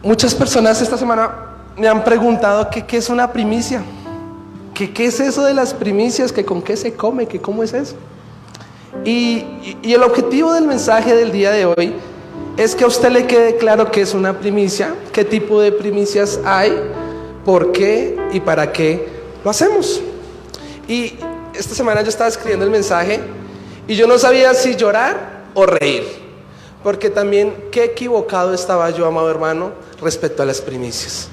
Muchas personas esta semana me han preguntado qué es una primicia, qué es eso de las primicias, que con qué se come, que cómo es eso. Y el objetivo del mensaje del día de hoy es que a usted le quede claro qué es una primicia, qué tipo de primicias hay, por qué y para qué lo hacemos. Y esta semana yo estaba escribiendo el mensaje y yo no sabía si llorar o reír, porque también qué equivocado estaba yo, amado hermano, respecto a las primicias.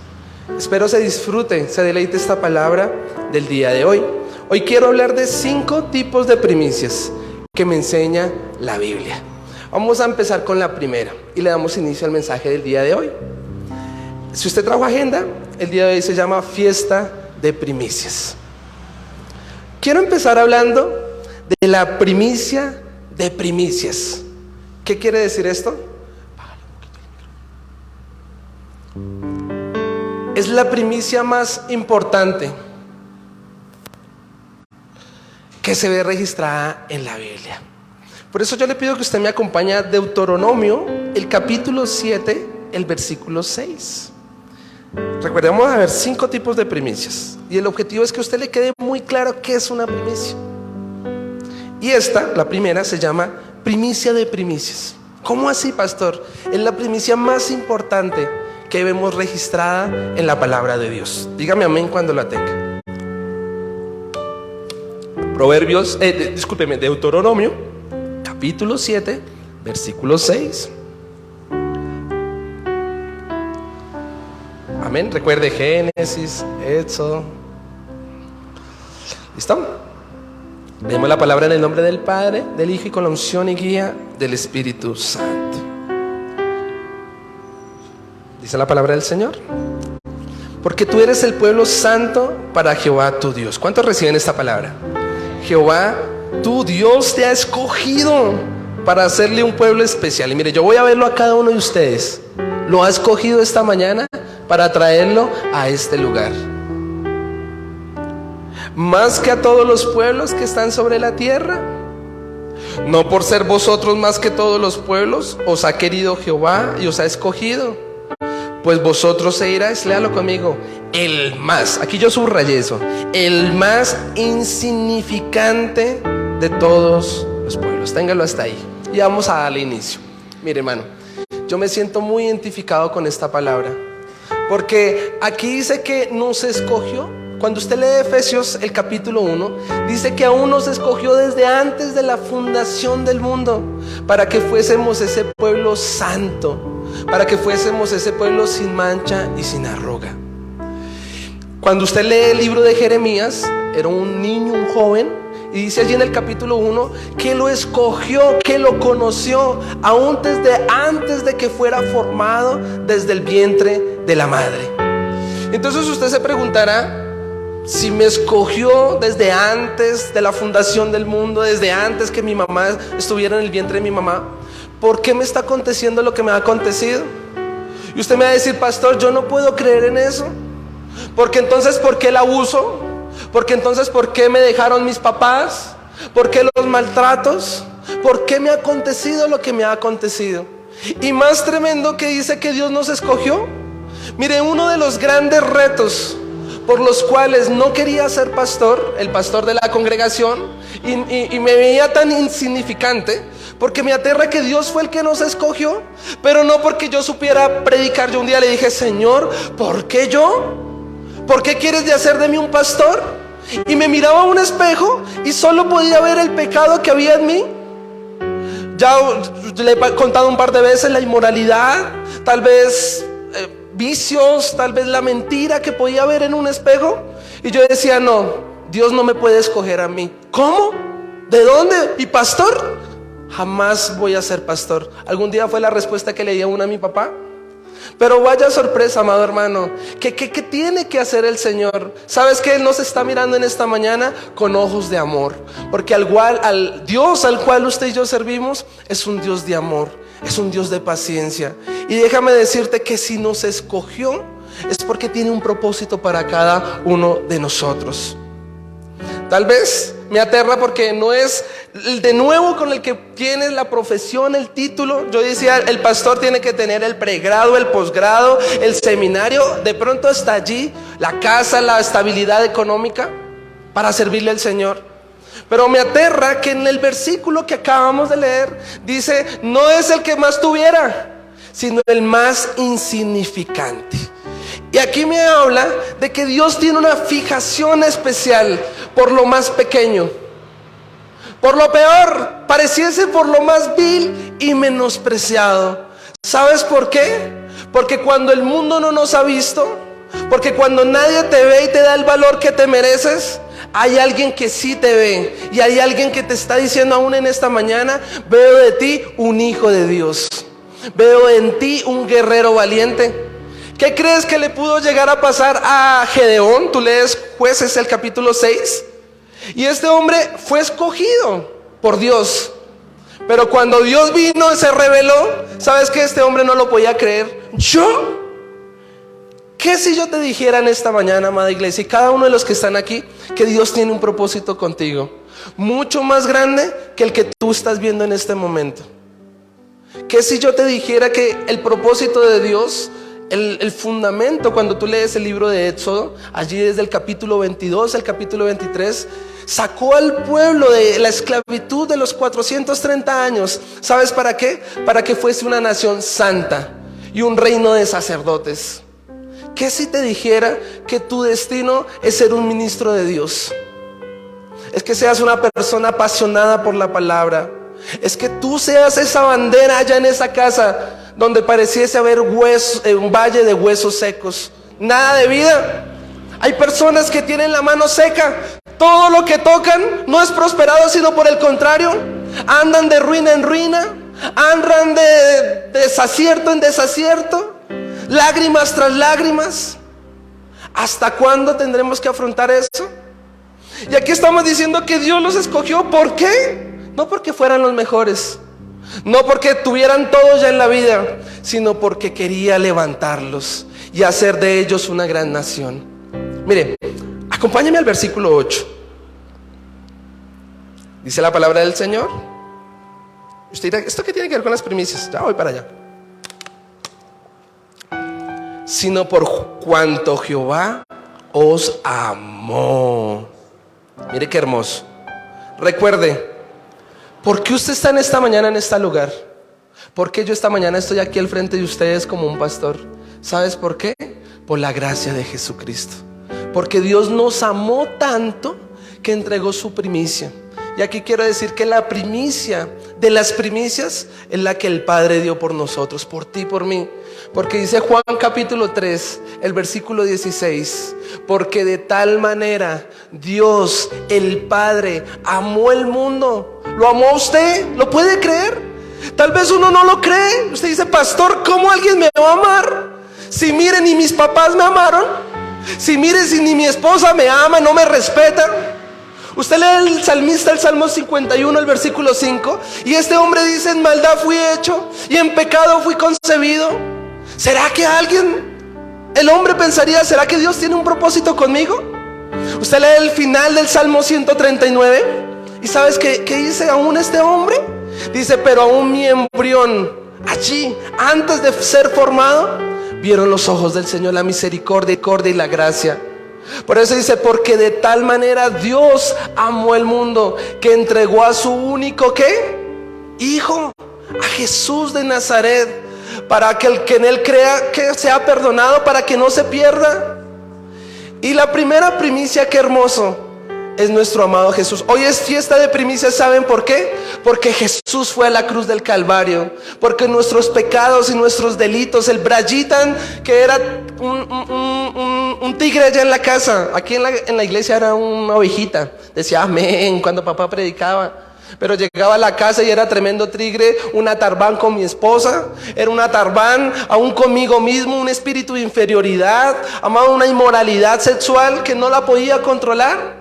Espero se disfrute, se deleite esta palabra del día de hoy. Hoy quiero hablar de 5 tipos de primicias que me enseña la Biblia. Vamos a empezar con la primera y le damos inicio al mensaje del día de hoy. Si usted trajo agenda, el día de hoy se llama Fiesta de Primicias. Quiero empezar hablando de la primicia de primicias. ¿Qué quiere decir esto? Es la primicia más importante que se ve registrada en la Biblia. Por eso yo le pido que usted me acompañe a Deuteronomio, el capítulo 7, el versículo 6. Recordemos a ver 5 tipos de primicias. Y el objetivo es que a usted le quede muy claro qué es una primicia. Y esta, la primera, se llama primicia de primicias. ¿Cómo así, pastor? Es la primicia más importante que vemos registrada en la palabra de Dios. Dígame amén cuando la tenga. Deuteronomio, capítulo 7, versículo 6. Amén. Recuerde Génesis, Éxodo. ¿Listo? Leemos la palabra en el nombre del Padre, del Hijo y con la unción y guía del Espíritu Santo. Dice la palabra del Señor: porque tú eres el pueblo santo para Jehová tu Dios. ¿Cuántos reciben esta palabra? Jehová tu Dios te ha escogido para hacerle un pueblo especial. Y mire, yo voy a verlo a cada uno de ustedes. Lo ha escogido esta mañana para traerlo a este lugar. Más que a todos los pueblos que están sobre la tierra. No por ser vosotros más que todos los pueblos, os ha querido Jehová y os ha escogido. Pues vosotros seréis, léalo conmigo, el más, aquí yo subrayé eso, el más insignificante de todos los pueblos. Téngalo hasta ahí y vamos a darle inicio. Mire, hermano, yo me siento muy identificado con esta palabra, porque aquí dice que nos escogió. Cuando usted lee Efesios el capítulo 1, dice que aún nos escogió desde antes de la fundación del mundo, para que fuésemos ese pueblo santo, para que fuésemos ese pueblo sin mancha y sin arruga. Cuando usted lee el libro de Jeremías, era un niño, un joven, y dice allí en el capítulo 1 que lo escogió, que lo conoció aún desde antes de que fuera formado desde el vientre de la madre. Entonces usted se preguntará: si me escogió desde antes de la fundación del mundo, desde antes que mi mamá estuviera en el vientre de mi mamá, ¿por qué me está aconteciendo lo que me ha acontecido? Y usted me va a decir: pastor, yo no puedo creer en eso. Porque entonces, ¿por qué el abuso? Porque entonces, ¿por qué me dejaron mis papás? ¿Por qué los maltratos? ¿Por qué me ha acontecido lo que me ha acontecido? Y más tremendo que dice que Dios nos escogió. Mire, uno de los grandes retos por los cuales no quería ser pastor, el pastor de la congregación, y me veía tan insignificante, porque me aterra que Dios fue el que nos escogió, pero no porque yo supiera predicar. Yo un día le dije: Señor, ¿por qué yo? ¿Por qué quieres de hacer de mí un pastor? Y me miraba a un espejo y solo podía ver el pecado que había en mí. Ya le he contado un par de veces la inmoralidad, tal vez vicios, tal vez la mentira que podía ver en un espejo. Y yo decía: no, Dios no me puede escoger a mí. ¿Cómo? ¿De dónde? ¿Y pastor? Jamás voy a ser pastor. Algún día fue la respuesta que le di a mi papá. Pero vaya sorpresa, amado hermano, ¿qué tiene que hacer el Señor? ¿Sabes que Él nos está mirando en esta mañana con ojos de amor? Porque al Dios al cual usted y yo servimos es un Dios de amor, es un Dios de paciencia. Y déjame decirte que si nos escogió es porque tiene un propósito para cada uno de nosotros. Tal vez Me aterra porque no es el de nuevo con el que tienes la profesión, el título. Yo decía, el pastor tiene que tener el pregrado, el posgrado, el seminario. De pronto está allí la casa, la estabilidad económica para servirle al Señor. Pero me aterra que en el versículo que acabamos de leer dice, no es el que más tuviera, sino el más insignificante. Y aquí me habla de que Dios tiene una fijación especial por lo más pequeño, por lo peor, pareciese por lo más vil y menospreciado. ¿Sabes por qué? Porque cuando el mundo no nos ha visto, porque cuando nadie te ve y te da el valor que te mereces, hay alguien que sí te ve. Y hay alguien que te está diciendo aún en esta mañana, veo de ti un hijo de Dios, veo en ti un guerrero valiente. ¿Qué crees que le pudo llegar a pasar a Gedeón? Tú lees Jueces el capítulo 6. Y este hombre fue escogido por Dios. Pero cuando Dios vino y se reveló, ¿sabes qué? Este hombre no lo podía creer. ¿Yo? ¿Qué si yo te dijera en esta mañana, amada iglesia, y cada uno de los que están aquí, que Dios tiene un propósito contigo, mucho más grande que el que tú estás viendo en este momento? ¿Qué si yo te dijera que el propósito de Dios, el fundamento, cuando tú lees el libro de Éxodo, allí desde el capítulo 22 al capítulo 23, sacó al pueblo de la esclavitud de los 430 años. ¿Sabes para qué? Para que fuese una nación santa y un reino de sacerdotes. ¿Qué si te dijera que tu destino es ser un ministro de Dios? Es que seas una persona apasionada por la palabra. Es que tú seas esa bandera allá en esa casa donde pareciese haber un valle de huesos secos, nada de vida. Hay personas que tienen la mano seca, todo lo que tocan no es prosperado, sino por el contrario, andan de ruina en ruina, andan de desacierto en desacierto, lágrimas tras lágrimas. ¿Hasta cuándo tendremos que afrontar eso? Y aquí estamos diciendo que Dios los escogió. ¿Por qué? No porque fueran los mejores, no porque tuvieran todo ya en la vida, sino porque quería levantarlos y hacer de ellos una gran nación. Mire, acompáñame al versículo 8. Dice la palabra del Señor. Usted dirá, ¿esto qué tiene que ver con las primicias? Ya voy para allá. Sino por cuanto Jehová os amó. Mire qué hermoso. Recuerde, ¿por qué usted está en esta mañana en este lugar? ¿Por qué yo esta mañana estoy aquí al frente de ustedes como un pastor? ¿Sabes por qué? Por la gracia de Jesucristo. Porque Dios nos amó tanto que entregó su primicia. Y aquí quiero decir que la primicia de las primicias es la que el Padre dio por nosotros, por ti y por mí. Porque dice Juan capítulo 3, el versículo 16, porque de tal manera Dios, el Padre, amó el mundo. ¿Lo amó a usted? ¿Lo puede creer? Tal vez uno no lo cree. Usted dice, pastor, ¿cómo alguien me va a amar? Si mire, ni mis papás me amaron. Si mire, si ni mi esposa me ama, no me respeta. Usted lee el salmista, el Salmo 51, el versículo 5, y este hombre dice, en maldad fui hecho y en pecado fui concebido. ¿Será que el hombre pensaría, ¿será que Dios tiene un propósito conmigo? Usted lee el final del Salmo 139 y ¿sabes qué dice aún este hombre? Dice, pero aún mi embrión, allí, antes de ser formado, vieron los ojos del Señor la misericordia y la gracia. Por eso dice, porque de tal manera Dios amó el mundo que entregó a su único ¿qué? Hijo, a Jesús de Nazaret, para que el que en él crea que sea perdonado, para que no se pierda. Y la primera primicia, qué hermoso, es nuestro amado Jesús. Hoy es fiesta de primicias, ¿saben por qué? Porque Jesús fue a la cruz del Calvario, porque nuestros pecados y nuestros delitos, el Brayitan, que era un tigre allá en la casa, aquí en la iglesia era una ovejita, decía amén cuando papá predicaba. Pero llegaba a la casa y era tremendo tigre, una tarbán con mi esposa, era una tarbán aún conmigo mismo, un espíritu de inferioridad, amado, una inmoralidad sexual que no la podía controlar.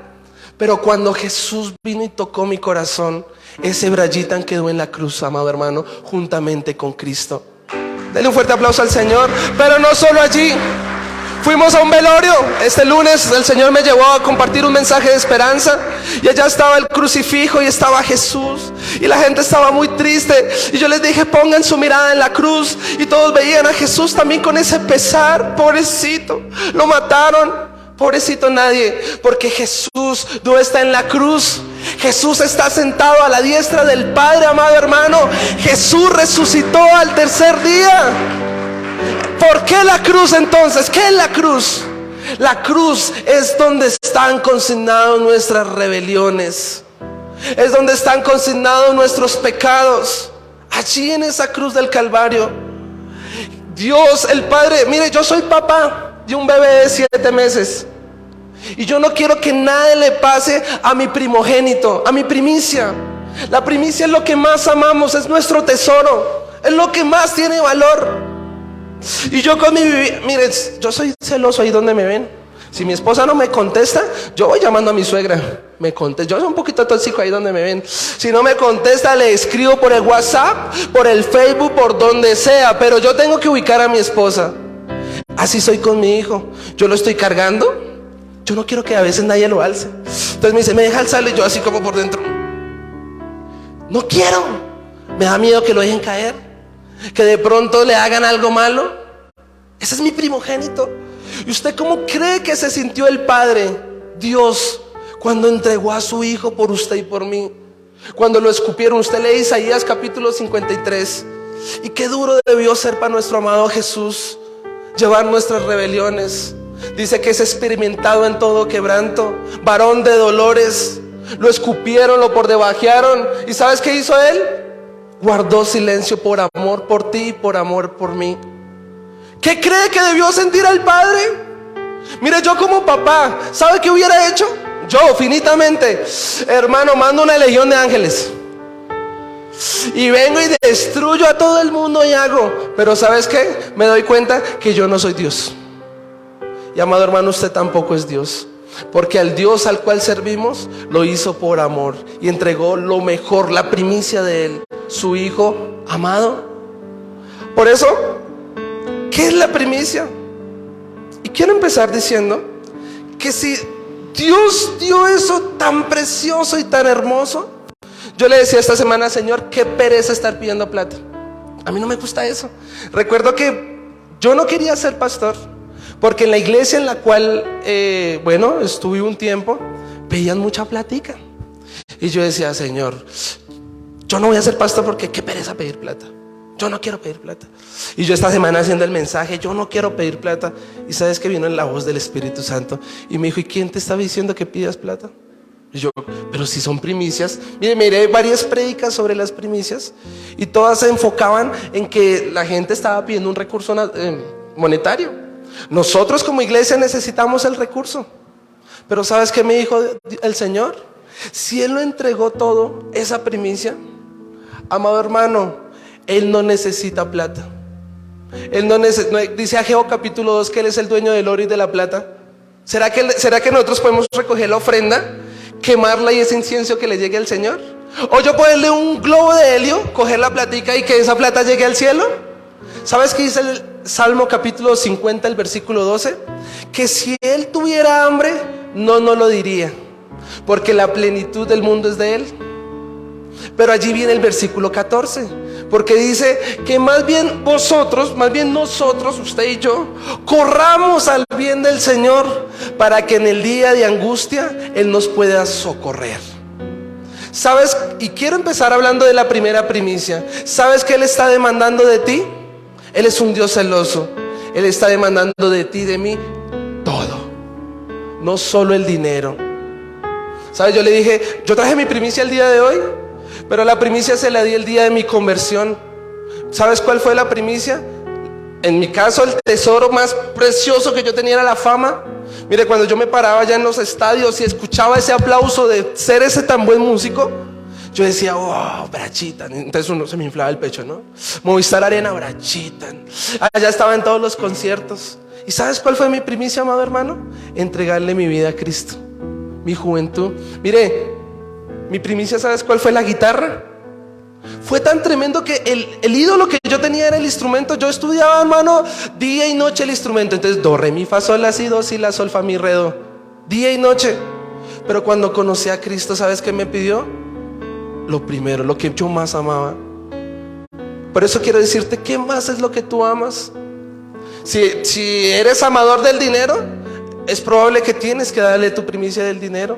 Pero cuando Jesús vino y tocó mi corazón, ese Brayitan quedó en la cruz, amado hermano, juntamente con Cristo. Denle un fuerte aplauso al Señor. Pero no solo allí, Fuimos a un velorio. Este lunes el Señor me llevó a compartir un mensaje de esperanza. Y allá estaba el crucifijo y estaba Jesús. Y la gente estaba muy triste. Y yo les dije, pongan su mirada en la cruz. Y todos veían a Jesús también con ese pesar. Pobrecito, lo mataron. Pobrecito nadie, porque Jesús no está en la cruz. Jesús está sentado a la diestra del Padre, amado hermano. Jesús resucitó al tercer día. ¿Por qué la cruz entonces? ¿Qué es la cruz? La cruz es donde están consignados nuestras rebeliones. Es donde están consignados nuestros pecados. Allí en esa cruz del Calvario. Dios, el Padre, mire, yo soy papá de un bebé de 7 meses. Y yo no quiero que nada le pase a mi primogénito, a mi primicia. La primicia es lo que más amamos, es nuestro tesoro, es lo que más tiene valor. Y yo con mi, miren, yo soy celoso ahí donde me ven. Si mi esposa no me contesta, yo voy llamando a mi suegra. Me contesta, yo soy un poquito tóxico ahí donde me ven. Si no me contesta, le escribo por el WhatsApp, por el Facebook, por donde sea. Pero yo tengo que ubicar a mi esposa. Así soy con mi hijo. Yo lo estoy cargando. Yo no quiero que a veces nadie lo alce. Entonces me dice, ¿me deja alzarlo? Y yo así como por dentro, no quiero. Me da miedo que lo dejen caer, que de pronto le hagan algo malo. Ese es mi primogénito. ¿Y usted cómo cree que se sintió el Padre, Dios, cuando entregó a su hijo por usted y por mí? Cuando lo escupieron. Usted lee Isaías capítulo 53. Y qué duro debió ser para nuestro amado Jesús llevar nuestras rebeliones. Dice que es experimentado en todo quebranto, varón de dolores. Lo escupieron, lo pordebajearon. ¿Y sabes qué hizo él? Guardó silencio por amor por ti y por amor por mí. ¿Qué cree que debió sentir el Padre? Mire, yo como papá, ¿sabe qué hubiera hecho? Yo, finitamente, hermano, mando una legión de ángeles y vengo y destruyo a todo el mundo y hago. Pero ¿sabes qué? Me doy cuenta que yo no soy Dios. Y amado hermano, usted tampoco es Dios. Porque al Dios al cual servimos, lo hizo por amor y entregó lo mejor, la primicia de Él, su Hijo amado. Por eso, ¿qué es la primicia? Y quiero empezar diciendo que si Dios dio eso tan precioso y tan hermoso, yo le decía esta semana, Señor, qué pereza estar pidiendo plata. A mí no me gusta eso. Recuerdo que yo no quería ser pastor, porque en la iglesia en la cual, estuve un tiempo, pedían mucha platica. Y yo decía, Señor, yo no voy a ser pastor porque qué pereza pedir plata. Yo no quiero pedir plata. Y yo esta semana haciendo el mensaje, yo no quiero pedir plata. Y sabes que vino en la voz del Espíritu Santo y me dijo, ¿y quién te estaba diciendo que pidas plata? Y yo, pero si son primicias. Miré varias prédicas sobre las primicias y todas se enfocaban en que la gente estaba pidiendo un recurso monetario. Nosotros como iglesia necesitamos el recurso. Pero ¿sabes qué me dijo el Señor? Si Él lo entregó todo, esa primicia, amado hermano, Él no necesita plata. Él no dice Ageo capítulo 2 que Él es el dueño del oro y de la plata. ¿Será que nosotros podemos recoger la ofrenda, quemarla y ese incienso que le llegue al Señor? ¿O yo ponerle un globo de helio, coger la platica y que esa plata llegue al cielo? ¿Sabes qué dice el Salmo capítulo 50, el versículo 12? Que si Él tuviera hambre, no lo diría, porque la plenitud del mundo es de Él. Pero allí viene el versículo 14, porque dice que más bien nosotros, usted y yo, corramos al bien del Señor, para que en el día de angustia Él nos pueda socorrer. ¿Sabes? Y quiero empezar hablando de la primera primicia. ¿Sabes qué Él está demandando de ti? Él es un Dios celoso. Él está demandando de ti y de mí todo, no solo el dinero. ¿Sabes? Yo le dije, yo traje mi primicia el día de hoy, pero la primicia se la di el día de mi conversión. ¿Sabes cuál fue la primicia? En mi caso, el tesoro más precioso que yo tenía era la fama. Mire, cuando yo me paraba allá en los estadios y escuchaba ese aplauso de ser ese tan buen músico, yo decía, wow, Brachita. Entonces uno se me inflaba el pecho, ¿no? Movistar Arena, Brachita. Allá estaba en todos los conciertos. ¿Y sabes cuál fue mi primicia, amado hermano? Entregarle mi vida a Cristo, mi juventud. Mire, mi primicia, ¿sabes cuál fue? La guitarra. Fue tan tremendo que el ídolo que yo tenía era el instrumento. Yo estudiaba, hermano, día y noche el instrumento. Entonces, do, re, mi, fa, sol, la, si, do, si, la, sol, fa, mi, re, do. Día y noche. Pero cuando conocí a Cristo, ¿sabes qué me pidió? Lo primero, lo que yo más amaba. Por eso quiero decirte, ¿qué más es lo que tú amas? Si eres amador del dinero, es probable que tienes que darle tu primicia del dinero.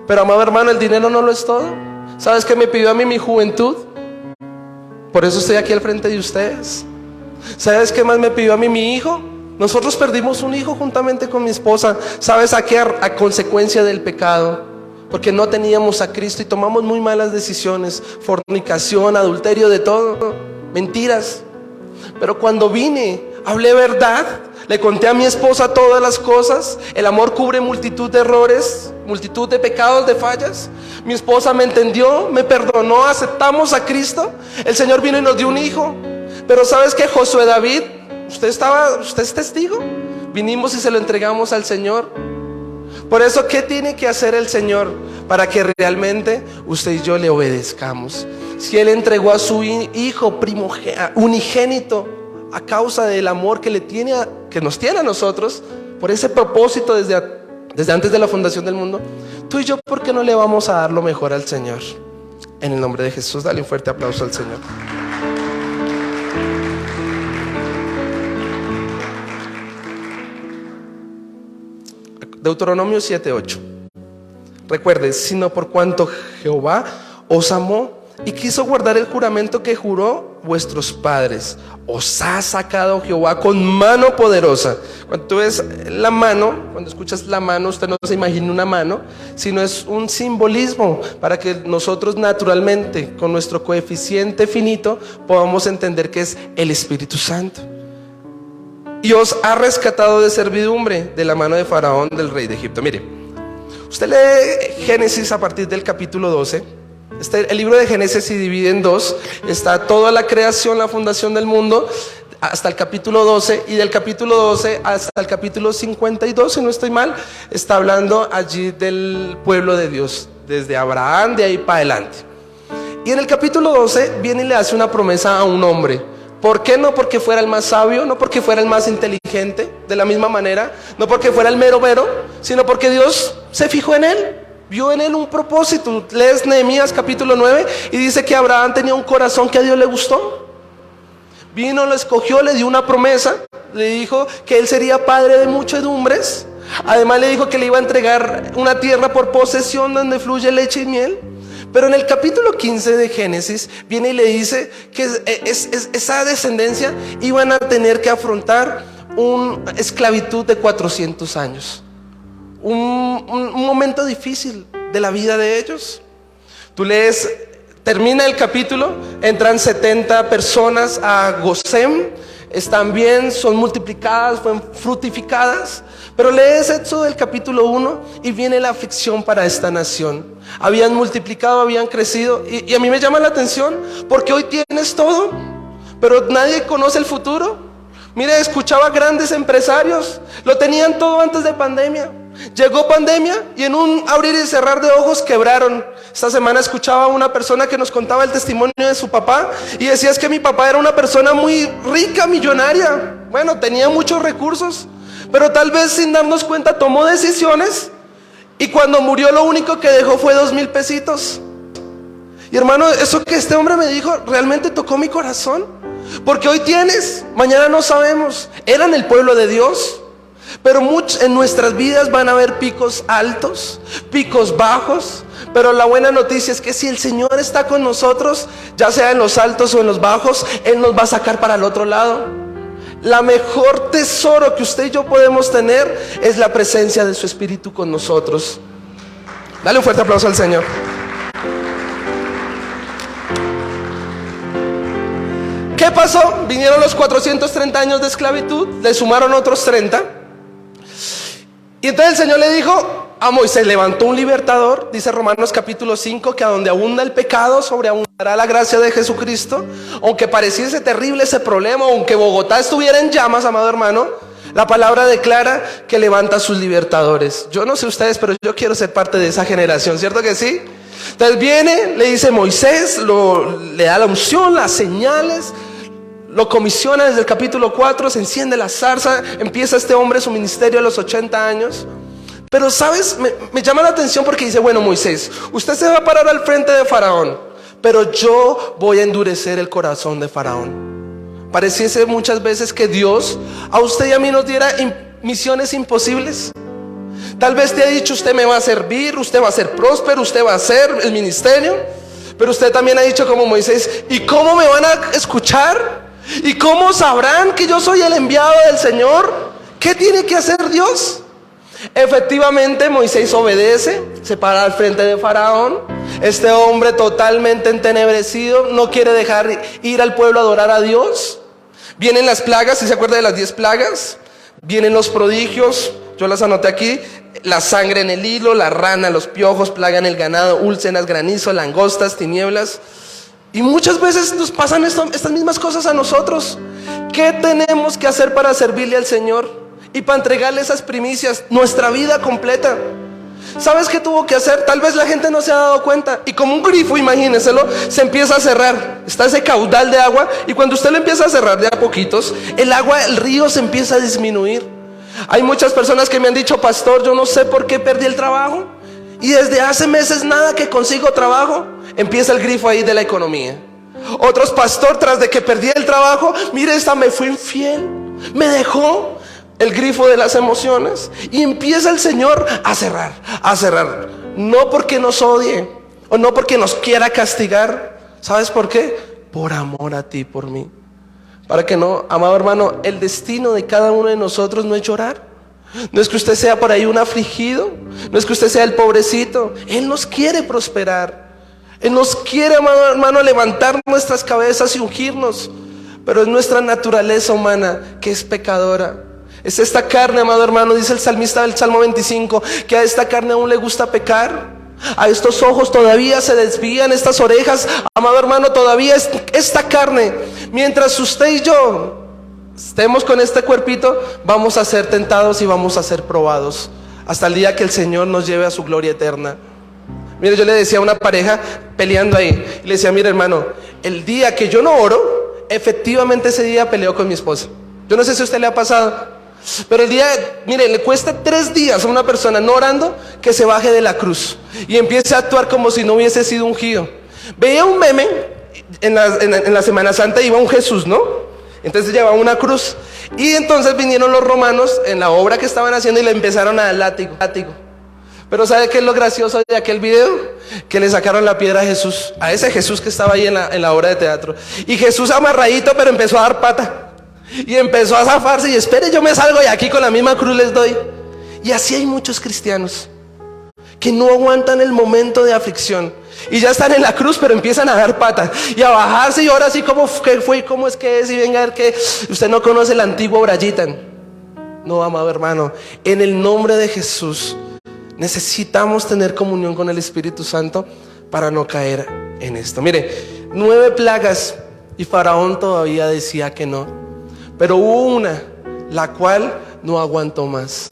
Pero amado hermano, el dinero no lo es todo. ¿Sabes qué me pidió a mí mi juventud? Por eso estoy aquí al frente de ustedes. ¿Sabes qué más me pidió a mí mi hijo? Nosotros perdimos un hijo juntamente con mi esposa. ¿Sabes a qué? A consecuencia del pecado. Porque no teníamos a Cristo y tomamos muy malas decisiones. Fornicación, adulterio, de todo. Mentiras. Pero cuando vine, hablé verdad. Le conté a mi esposa todas las cosas. El amor cubre multitud de errores, multitud de pecados, de fallas. Mi esposa me entendió, me perdonó, aceptamos a Cristo. El Señor vino y nos dio un hijo. Pero ¿sabes qué? Josué David, usted es testigo. Vinimos y se lo entregamos al Señor. Por eso, ¿qué tiene que hacer el Señor para que realmente usted y yo le obedezcamos? Si Él entregó a su hijo unigénito a causa del amor que nos tiene a nosotros, por ese propósito desde antes de la fundación del mundo, tú y yo, ¿por qué no le vamos a dar lo mejor al Señor? En el nombre de Jesús, dale un fuerte aplauso al Señor. Deuteronomio 7:8. Recuerde, sino por cuanto Jehová os amó y quiso guardar el juramento que juró vuestros padres, os ha sacado Jehová con mano poderosa. Cuando tú ves la mano, cuando escuchas la mano, usted no se imagina una mano, sino es un simbolismo para que nosotros naturalmente, con nuestro coeficiente finito, podamos entender que es el Espíritu Santo. Y os ha rescatado de servidumbre de la mano de Faraón, del rey de Egipto. Mire, usted lee Génesis a partir del capítulo 12. El libro de Génesis se divide en dos. Está toda la creación, la fundación del mundo, hasta el capítulo 12. Y del capítulo 12 hasta el capítulo 52, si no estoy mal, está hablando allí del pueblo de Dios, desde Abraham, de ahí para adelante. Y en el capítulo 12 viene y le hace una promesa a un hombre. ¿Por qué? No porque fuera el más sabio, no porque fuera el más inteligente, de la misma manera, no porque fuera el mero mero, sino porque Dios se fijó en él, vio en él un propósito. Lees Nehemías capítulo 9 y dice que Abraham tenía un corazón que a Dios le gustó. Vino, lo escogió, le dio una promesa, le dijo que él sería padre de muchedumbres. Además le dijo que le iba a entregar una tierra por posesión donde fluye leche y miel. Pero en el capítulo 15 de Génesis viene y le dice que esa descendencia iban a tener que afrontar una esclavitud de 400 años. Un momento difícil de la vida de ellos. Tú lees, termina el capítulo, entran 70 personas a Gosén, están bien, son multiplicadas, fueron fructificadas. Pero lees Éxodo del capítulo 1 y viene la aflicción para esta nación. Habían multiplicado, habían crecido, y a mí me llama la atención porque hoy tienes todo, pero nadie conoce el futuro. Mire, escuchaba grandes empresarios, lo tenían todo antes de pandemia. Llegó pandemia y en un abrir y cerrar de ojos quebraron. Esta semana escuchaba a una persona que nos contaba el testimonio de su papá y decía: es que mi papá era una persona muy rica, millonaria. Bueno, tenía muchos recursos, pero tal vez sin darnos cuenta tomó decisiones y cuando murió lo único que dejó fue 2,000 pesitos. Y hermano, eso que este hombre me dijo realmente tocó mi corazón, porque hoy tienes, mañana no sabemos. Eran el pueblo de Dios, pero en nuestras vidas van a haber picos altos, picos bajos. Pero la buena noticia es que si el Señor está con nosotros, ya sea en los altos o en los bajos, Él nos va a sacar para el otro lado. La mejor tesoro que usted y yo podemos tener es la presencia de su Espíritu con nosotros. Dale un fuerte aplauso al Señor. ¿Qué pasó? Vinieron los 430 años de esclavitud, le sumaron otros 30. Y entonces el Señor le dijo a Moisés, levantó un libertador, dice Romanos capítulo 5, que a donde abunda el pecado, sobreabundará la gracia de Jesucristo. Aunque pareciese terrible ese problema, aunque Bogotá estuviera en llamas, amado hermano, la palabra declara que levanta a sus libertadores. Yo no sé ustedes, pero yo quiero ser parte de esa generación, ¿cierto que sí? Entonces viene, le dice Moisés, le da la unción, las señales, lo comisiona desde el capítulo 4, se enciende la zarza, empieza este hombre su ministerio a los 80 años. Pero sabes, me llama la atención porque dice, bueno, Moisés, usted se va a parar al frente de Faraón, pero yo voy a endurecer el corazón de Faraón. Pareciese muchas veces que Dios a usted y a mí nos diera misiones imposibles. Tal vez te ha dicho, usted me va a servir, usted va a ser próspero, usted va a hacer el ministerio. Pero usted también ha dicho como Moisés, ¿y cómo me van a escuchar? ¿Y cómo sabrán que yo soy el enviado del Señor? ¿Qué tiene que hacer Dios? Efectivamente, Moisés obedece, se para al frente de Faraón. Este hombre totalmente entenebrecido no quiere dejar ir al pueblo a adorar a Dios. Vienen las plagas, ¿sí se acuerda de las 10 plagas? Vienen los prodigios, yo las anoté aquí: la sangre en el hilo, la rana, los piojos, plaga en el ganado, úlceras, granizo, langostas, tinieblas. Y muchas veces nos pasan estas mismas cosas a nosotros. ¿Qué tenemos que hacer para servirle al Señor? Y para entregarle esas primicias, nuestra vida completa. ¿Sabes qué tuvo que hacer? Tal vez la gente no se ha dado cuenta. Y como un grifo, imagínenselo, se empieza a cerrar. Está ese caudal de agua. Y cuando usted lo empieza a cerrar de a poquitos, el agua, el río se empieza a disminuir. Hay muchas personas que me han dicho, pastor, yo no sé por qué perdí el trabajo. Y desde hace meses nada que consigo trabajo. Empieza el grifo ahí de la economía. Otros, pastor, tras de que perdí el trabajo, mire, esta me fue infiel, me dejó. El grifo de las emociones. Y empieza el Señor a cerrar, a cerrar. No porque nos odie o no porque nos quiera castigar. ¿Sabes por qué? Por amor a ti, por mí. Para que no, amado hermano, el destino de cada uno de nosotros no es llorar. No es que usted sea por ahí un afligido, no es que usted sea el pobrecito. Él nos quiere prosperar. Él nos quiere, amado hermano, levantar nuestras cabezas y ungirnos. Pero es nuestra naturaleza humana que es pecadora. Es esta carne, amado hermano, dice el salmista del Salmo 25, que a esta carne aún le gusta pecar. A estos ojos todavía se desvían, estas orejas, amado hermano, todavía es esta carne. Mientras usted y yo estemos con este cuerpito, vamos a ser tentados y vamos a ser probados hasta el día que el Señor nos lleve a su gloria eterna. Mire, yo le decía a una pareja peleando ahí, le decía, mire hermano, el día que yo no oro, efectivamente ese día peleo con mi esposa. Yo no sé si a usted le ha pasado, pero el día, mire, le cuesta 3 días a una persona no orando que se baje de la cruz y empiece a actuar como si no hubiese sido ungido. Veía un meme en la Semana Santa, iba un Jesús, ¿no? Entonces llevaba una cruz. Y entonces vinieron los romanos en la obra que estaban haciendo y le empezaron a dar látigo. Pero ¿sabe qué es lo gracioso de aquel video? Que le sacaron la piedra a Jesús, a ese Jesús que estaba ahí en la obra de teatro. Y Jesús amarradito, pero empezó a dar pata. Y empezó a zafarse y espere, yo me salgo y aquí con la misma cruz les doy. Y así hay muchos cristianos que no aguantan el momento de aflicción y ya están en la cruz, pero empiezan a dar pata y a bajarse. Y ahora sí, ¿cómo fue? ¿Cómo es que es? Y venga a ver que usted no conoce el antiguo Brayitan. No, amado hermano, en el nombre de Jesús necesitamos tener comunión con el Espíritu Santo para no caer en esto. Mire, 9 plagas y Faraón todavía decía que no. Pero hubo una, la cual no aguantó más.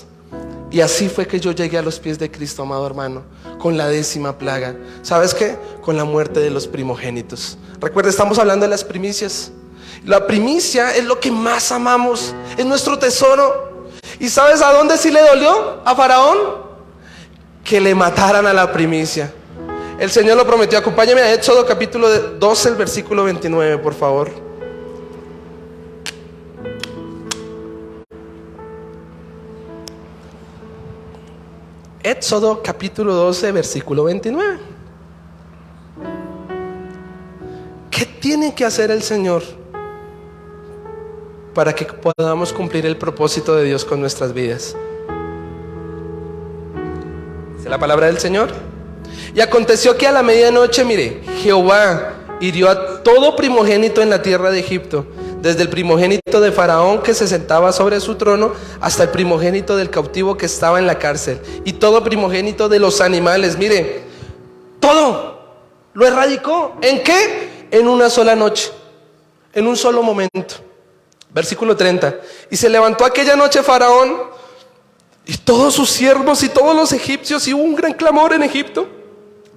Y así fue que yo llegué a los pies de Cristo, amado hermano, con la 10ª plaga. ¿Sabes qué? Con la muerte de los primogénitos. Recuerda, estamos hablando de las primicias. La primicia es lo que más amamos, es nuestro tesoro. ¿Y sabes a dónde sí le dolió a Faraón? Que le mataran a la primicia. El Señor lo prometió. Acompáñame a Éxodo capítulo 12, el versículo 29, por favor. Éxodo capítulo 12, versículo 29. ¿Qué tiene que hacer el Señor para que podamos cumplir el propósito de Dios con nuestras vidas? ¿Es la palabra del Señor? Y aconteció que a la medianoche, mire, Jehová hirió a todo primogénito en la tierra de Egipto, desde el primogénito de Faraón que se sentaba sobre su trono, hasta el primogénito del cautivo que estaba en la cárcel, y todo primogénito de los animales. Mire, todo lo erradicó. ¿En qué? En una sola noche, en un solo momento. Versículo 30. Y se levantó aquella noche Faraón y todos sus siervos y todos los egipcios, y hubo un gran clamor en Egipto.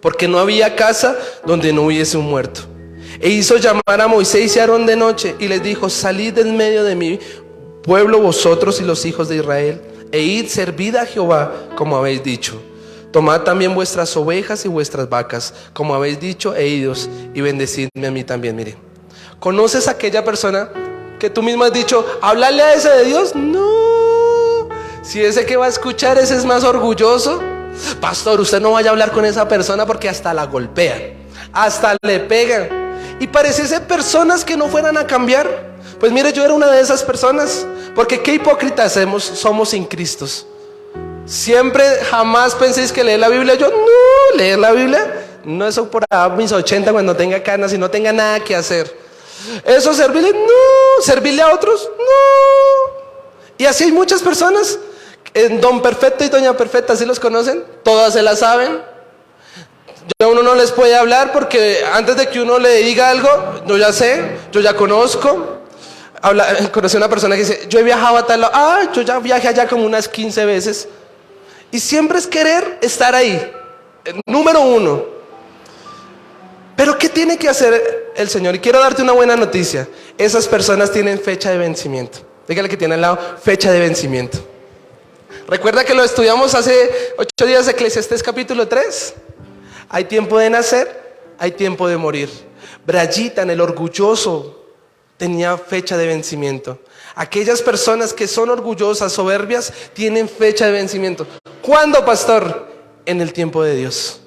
porque no había casa donde no hubiese un muerto. E hizo llamar a Moisés y a Aarón de noche y les dijo: salid del medio de mi pueblo vosotros y los hijos de Israel, e id, servid a Jehová como habéis dicho. Tomad también vuestras ovejas y vuestras vacas como habéis dicho, e idos y bendecidme a mí también. Mire, ¿conoces a aquella persona que tú mismo has dicho, háblale a ese de Dios? No, si ese que va a escuchar, ese es más orgulloso. Pastor, usted no vaya a hablar con esa persona porque hasta la golpean, hasta le pegan. Y pareciese personas que no fueran a cambiar. Pues mire, yo era una de esas personas. Porque qué hipócritas somos sin Cristo. Siempre, jamás penséis que leer la Biblia. Yo no, leer la Biblia, no, eso por a mis 80 cuando tenga canas y no tenga nada que hacer. Eso servirle, no. Servirle a otros, no. Y así hay muchas personas. Don Perfecto y Doña Perfecta, ¿sí los conocen? Todas se la saben. Ya uno no les puede hablar porque antes de que uno le diga algo, yo ya sé, yo ya conozco. Conocí a una persona que dice, yo he viajado a tal lado, yo ya viajé allá como unas 15 veces. Y siempre es querer estar ahí, número uno. Pero ¿qué tiene que hacer el Señor? Y quiero darte una buena noticia. Esas personas tienen fecha de vencimiento. Dígale que tiene al lado, fecha de vencimiento. ¿Recuerda que lo estudiamos hace 8 días de Eclesiastés capítulo 3? Hay tiempo de nacer, hay tiempo de morir. Brayitan, el orgulloso, tenía fecha de vencimiento. Aquellas personas que son orgullosas, soberbias, tienen fecha de vencimiento. ¿Cuándo, pastor? En el tiempo de Dios.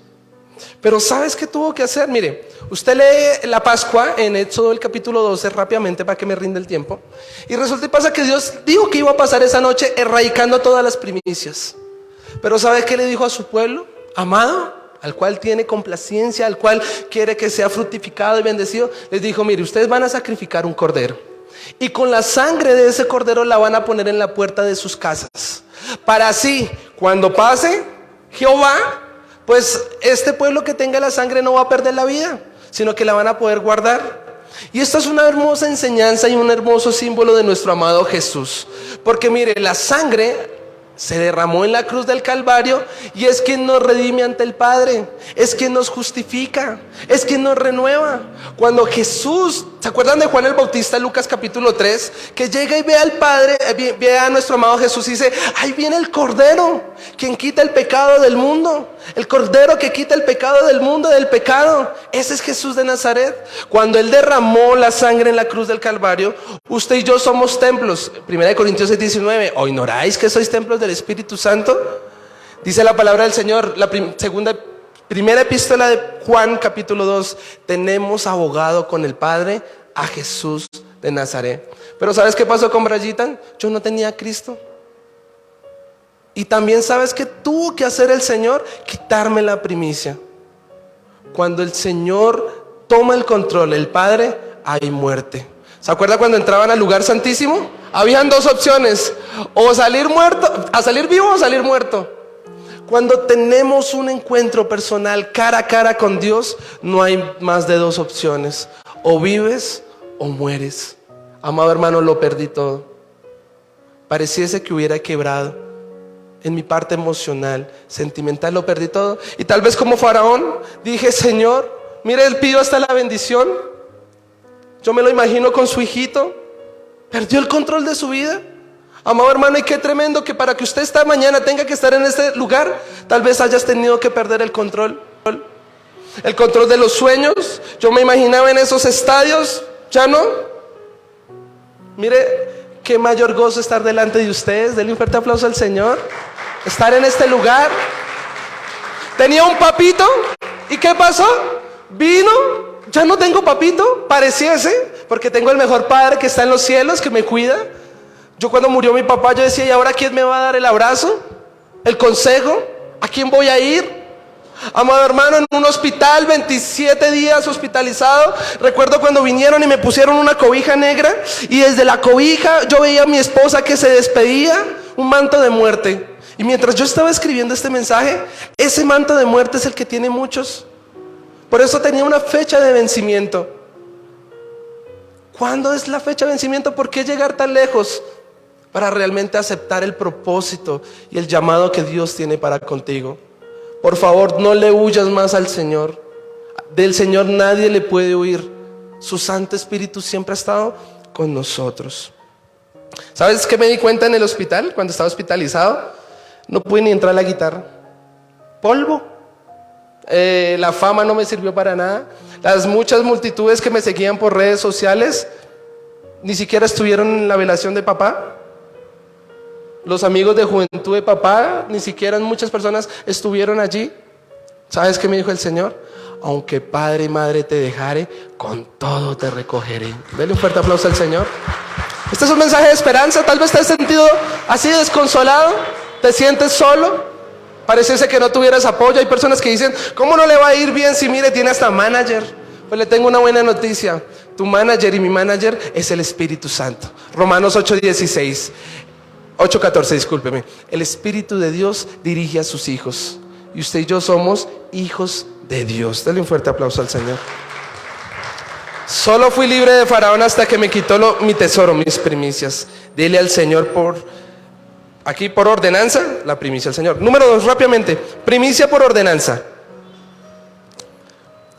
Pero ¿sabes qué tuvo que hacer? Mire, usted lee la Pascua en Éxodo el capítulo 12 rápidamente para que me rinda el tiempo. Y resulta y pasa que Dios dijo que iba a pasar esa noche erradicando todas las primicias. Pero ¿sabe qué le dijo a su pueblo? Amado, al cual tiene complacencia, al cual quiere que sea fructificado y bendecido. Les dijo, mire, ustedes van a sacrificar un cordero. Y con la sangre de ese cordero la van a poner en la puerta de sus casas. Para así, cuando pase Jehová, pues este pueblo que tenga la sangre no va a perder la vida, sino que la van a poder guardar. Y esta es una hermosa enseñanza y un hermoso símbolo de nuestro amado Jesús. Porque mire, la sangre se derramó en la cruz del Calvario y es quien nos redime ante el Padre, es quien nos justifica, es quien nos renueva. Cuando Jesús, ¿se acuerdan de Juan el Bautista, Lucas capítulo 3? Que llega y ve al Padre, ve a nuestro amado Jesús y dice, ahí viene el Cordero, quien quita el pecado del mundo. El Cordero que quita el pecado del mundo, del pecado. Ese es Jesús de Nazaret. Cuando Él derramó la sangre en la cruz del Calvario, usted y yo somos templos. 1 Corintios 6:19. ¿O ignoráis que sois templos del Espíritu Santo? Dice la palabra del Señor. Primera epístola de Juan capítulo 2. Tenemos abogado con el Padre, a Jesús de Nazaret. Pero ¿sabes qué pasó con Brayitan? Yo no tenía a Cristo. Y también ¿sabes qué tuvo que hacer el Señor? Quitarme la primicia. Cuando el Señor toma el control, el Padre, hay muerte. ¿Se acuerda cuando entraban al lugar santísimo? Habían dos opciones, o salir muerto, a salir vivo o salir muerto. Cuando tenemos un encuentro personal cara a cara con Dios, no hay más de dos opciones: o vives o mueres. Amado hermano, lo perdí todo. Pareciese que hubiera quebrado. En mi parte emocional, sentimental, lo perdí todo. Y tal vez como Faraón, dije, Señor, mire, él pidió hasta la bendición. Yo me lo imagino con su hijito. Perdió el control de su vida. Amado hermano, y qué tremendo que para que usted esta mañana tenga que estar en este lugar, tal vez hayas tenido que perder el control. El control de los sueños. Yo me imaginaba en esos estadios, ya no. Mire, qué mayor gozo estar delante de ustedes. Denle un fuerte aplauso al Señor. Estar en este lugar. Tenía un papito. ¿Y qué pasó? Vino. Ya no tengo papito. Pareciese. Porque tengo el mejor padre que está en los cielos, que me cuida. Yo cuando murió mi papá, yo decía, ¿y ahora quién me va a dar el abrazo? ¿El consejo? ¿A quién voy a ir? Amado hermano, en un hospital, 27 días hospitalizado. Recuerdo cuando vinieron y me pusieron una cobija negra, y desde la cobija yo veía a mi esposa que se despedía, un manto de muerte. Y mientras yo estaba escribiendo este mensaje, ese manto de muerte es el que tiene muchos. Por eso tenía una fecha de vencimiento. ¿Cuándo es la fecha de vencimiento? ¿Por qué llegar tan lejos? Para realmente aceptar el propósito y el llamado que Dios tiene para contigo. Por favor, no le huyas más al Señor. Del Señor nadie le puede huir. Su Santo Espíritu siempre ha estado con nosotros. ¿Sabes qué me di cuenta en el hospital? Cuando estaba hospitalizado, no pude ni entrar a la guitarra. Polvo. La fama no me sirvió para nada. Las muchas multitudes que me seguían por redes sociales ni siquiera estuvieron en la velación de papá. Los amigos de juventud de papá, ni siquiera muchas personas estuvieron allí. ¿Sabes qué me dijo el Señor? Aunque padre y madre te dejare, con todo te recogeré. Dele un fuerte aplauso al Señor. Este es un mensaje de esperanza. Tal vez te has sentido así desconsolado, te sientes solo, pareciese que no tuvieras apoyo. Hay personas que dicen, ¿cómo no le va a ir bien si mire, tiene hasta manager? Pues le tengo una buena noticia. Tu manager y mi manager es el Espíritu Santo. Romanos 8:14, discúlpeme. El Espíritu de Dios dirige a sus hijos. Y usted y yo somos hijos de Dios. Dale un fuerte aplauso al Señor. Solo fui libre de Faraón hasta que me quitó mi tesoro, mis primicias. Dile al Señor por ordenanza, la primicia al Señor. Número 2, rápidamente. Primicia por ordenanza.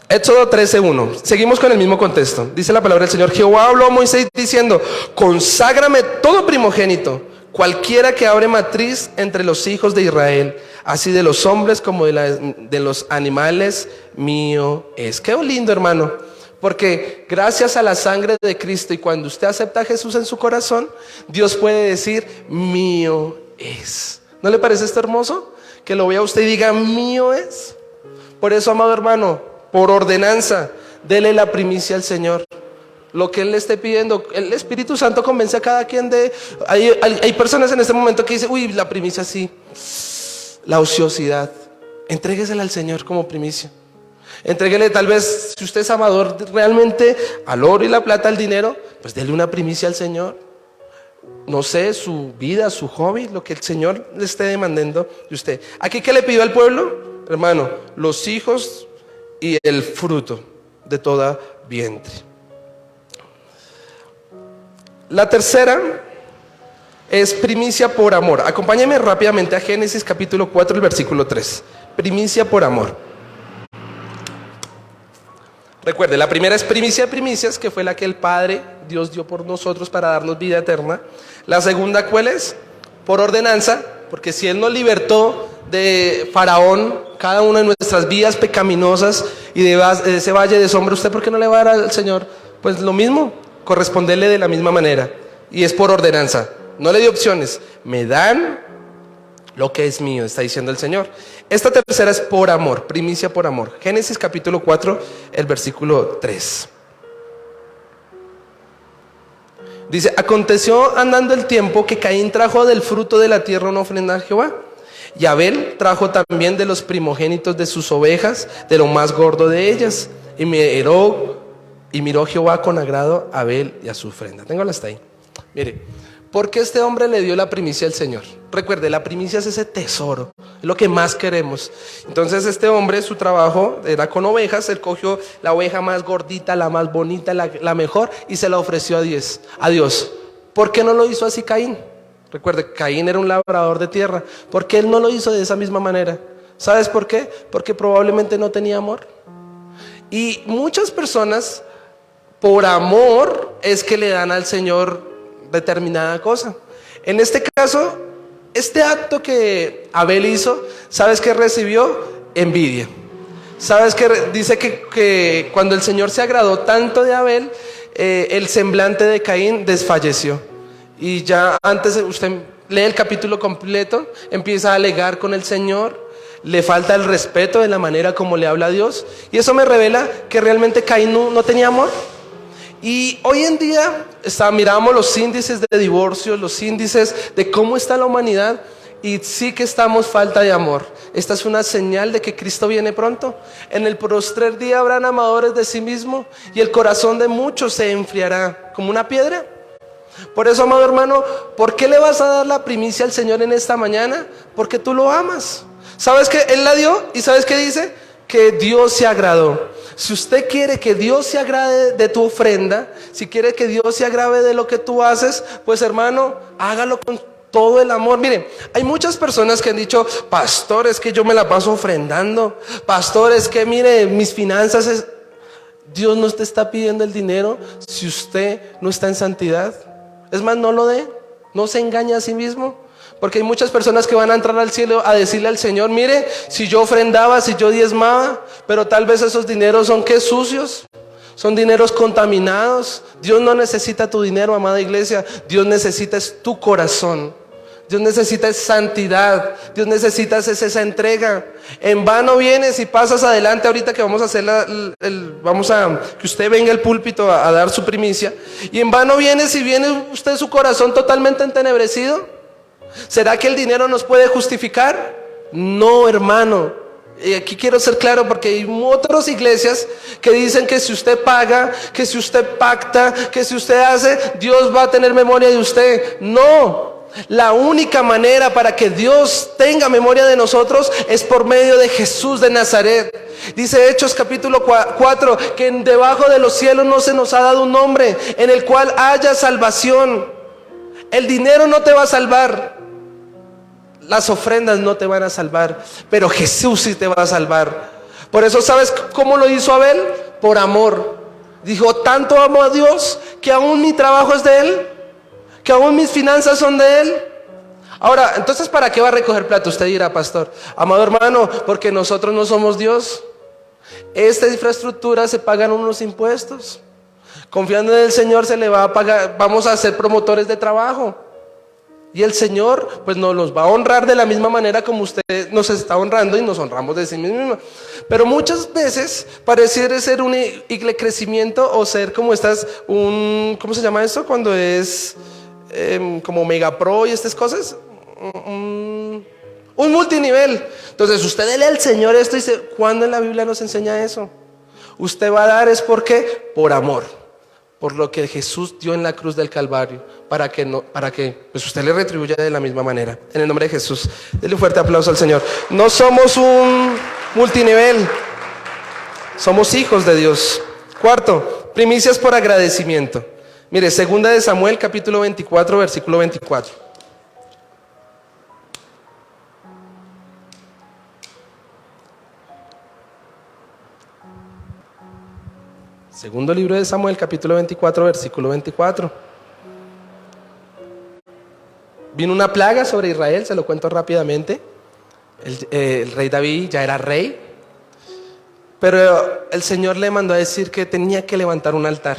Éxodo 13:1. Seguimos con el mismo contexto. Dice la palabra del Señor: Jehová habló a Moisés diciendo: conságrame todo primogénito, cualquiera que abre matriz entre los hijos de Israel, así de los hombres como de los animales, mío es. Qué lindo, hermano, porque gracias a la sangre de Cristo y cuando usted acepta a Jesús en su corazón, Dios puede decir, mío es. ¿No le parece esto hermoso? Que lo vea usted y diga, mío es. Por eso, amado hermano, por ordenanza, dele la primicia al Señor. Lo que Él le esté pidiendo, el Espíritu Santo convence a cada quien de... Hay personas en este momento que dicen, uy, la primicia sí, la ociosidad. Entréguesela al Señor como primicia. Entréguele, tal vez, si usted es amador realmente al oro y la plata, al dinero, pues dele una primicia al Señor. No sé, su vida, su hobby, lo que el Señor le esté demandando de usted. ¿Aquí qué le pidió al pueblo? Hermano, los hijos y el fruto de toda vientre. La tercera es primicia por amor. Acompáñenme rápidamente a Génesis capítulo 4, el versículo 3. Primicia por amor. Recuerde, la primera es primicia de primicias, que fue la que el Padre, Dios dio por nosotros para darnos vida eterna. La segunda, ¿cuál es? Por ordenanza, porque si Él nos libertó de Faraón, cada una de nuestras vidas pecaminosas y de ese valle de sombra, ¿usted por qué no le va a dar al Señor? Pues lo mismo, corresponderle de la misma manera. Y es por ordenanza, no le dio opciones. Me dan lo que es mío, está diciendo el Señor. Esta tercera es por amor, primicia por amor. Génesis capítulo 4, el versículo 3. Dice, aconteció andando el tiempo que Caín trajo del fruto de la tierra una ofrenda a Jehová. Y Abel trajo también de los primogénitos de sus ovejas, de lo más gordo de ellas. Y miró Jehová con agrado a Abel y a su ofrenda. Téngalo hasta ahí. Mire, ¿por qué este hombre le dio la primicia al Señor? Recuerde, la primicia es ese tesoro, es lo que más queremos. Entonces este hombre, su trabajo era con ovejas. Él cogió la oveja más gordita, la más bonita, la mejor, y se la ofreció a Dios. ¿Por qué no lo hizo así Caín? Recuerde, Caín era un labrador de tierra. ¿Por qué él no lo hizo de esa misma manera? ¿Sabes por qué? Porque probablemente no tenía amor. Y muchas personas, por amor, es que le dan al Señor determinada cosa. En este caso, este acto que Abel hizo, ¿sabes qué recibió? Envidia. ¿Sabes qué? Dice que cuando el Señor se agradó tanto de Abel, el semblante de Caín desfalleció. Y ya antes, usted lee el capítulo completo, empieza a alegar con el Señor, le falta el respeto de la manera como le habla a Dios. Y eso me revela que realmente Caín no tenía amor. Y hoy en día miramos los índices de divorcio, los índices de cómo está la humanidad, y sí que estamos falta de amor. Esta es una señal de que Cristo viene pronto. En el postrer día habrán amadores de sí mismo, y el corazón de muchos se enfriará como una piedra. Por eso, amado hermano, ¿por qué le vas a dar la primicia al Señor en esta mañana? Porque tú lo amas. ¿Sabes que Él la dio? ¿Y sabes qué dice? Que Dios se agradó. Si usted quiere que Dios se agrade de tu ofrenda, si quiere que Dios se agrade de lo que tú haces, pues hermano, hágalo todo el amor. Mire, hay muchas personas que han dicho, pastor, es que yo me la paso ofrendando, pastor, es que mire, mis finanzas es... Dios no te está pidiendo el dinero si usted no está en santidad. Es más, no lo dé, no se engañe a sí mismo. Porque hay muchas personas que van a entrar al cielo a decirle al Señor, mire, si yo ofrendaba, si yo diezmaba, pero tal vez esos dineros son ¿qué? Sucios, son dineros contaminados. Dios no necesita tu dinero, amada iglesia. Dios necesita es tu corazón. Dios necesita es santidad. Dios necesita es esa entrega. En vano vienes y pasas adelante ahorita que vamos a hacer que usted venga al púlpito a dar su primicia. Y en vano vienes y viene usted su corazón totalmente entenebrecido. ¿Será que el dinero nos puede justificar? No, hermano. Y aquí quiero ser claro porque hay otras iglesias que dicen que si usted paga, que si usted pacta, que si usted hace, Dios va a tener memoria de usted. No. La única manera para que Dios tenga memoria de nosotros es por medio de Jesús de Nazaret. Dice Hechos capítulo 4 que debajo de los cielos no se nos ha dado un nombre en el cual haya salvación. El dinero no te va a salvar, las ofrendas no te van a salvar, pero Jesús sí te va a salvar. Por eso, ¿sabes cómo lo hizo Abel? Por amor. Dijo, tanto amo a Dios que aún mi trabajo es de Él, que aún mis finanzas son de Él. Ahora, entonces, ¿para qué va a recoger plata? Usted dirá, pastor, amado hermano, porque nosotros no somos Dios. Esta infraestructura se pagan unos impuestos. Confiando en el Señor se le va a pagar, vamos a ser promotores de trabajo. Y el Señor pues nos los va a honrar de la misma manera como usted nos está honrando y nos honramos de sí mismo. Pero muchas veces pareciera ser un crecimiento o ser como ¿cómo se llama esto? Cuando es como Mega Pro y estas cosas. Un multinivel. Entonces usted dele al Señor esto y dice, ¿cuándo en la Biblia nos enseña eso? Usted va a dar es ¿por qué? Por amor. Por lo que Jesús dio en la cruz del Calvario, para que pues usted le retribuya de la misma manera. En el nombre de Jesús, denle un fuerte aplauso al Señor. No somos un multinivel, somos hijos de Dios. Cuarto, primicias por agradecimiento. Mire, 2 de Samuel, capítulo 24, versículo 24. Segundo libro de Samuel, capítulo 24, versículo 24. Vino una plaga sobre Israel, se lo cuento rápidamente. El rey David ya era rey, pero el Señor le mandó a decir que tenía que levantar un altar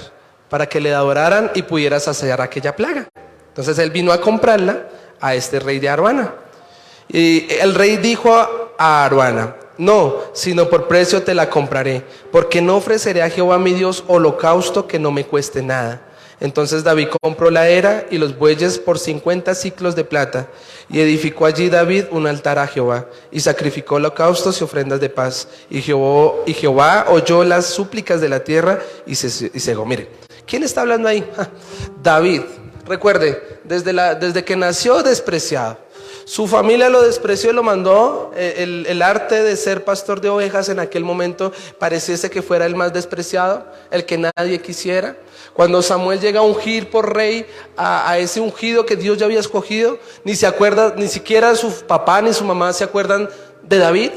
para que le adoraran y pudiera saciar aquella plaga. Entonces él vino a comprarla a este rey de Aruana. Y el rey dijo a Aruana, no, sino por precio te la compraré, porque no ofreceré a Jehová mi Dios holocausto que no me cueste nada. Entonces David compró la era y los bueyes por 50 siclos de plata, y edificó allí David un altar a Jehová, y sacrificó holocaustos y ofrendas de paz. Y Jehová oyó las súplicas de la tierra y cegó. Mire, ¿quién está hablando ahí? David. Recuerde, desde que nació despreciado. Su familia lo despreció y lo mandó. El arte de ser pastor de ovejas en aquel momento pareciese que fuera el más despreciado, el que nadie quisiera. Cuando Samuel llega a ungir por rey a ese ungido que Dios ya había escogido, ni siquiera su papá ni su mamá se acuerdan de David.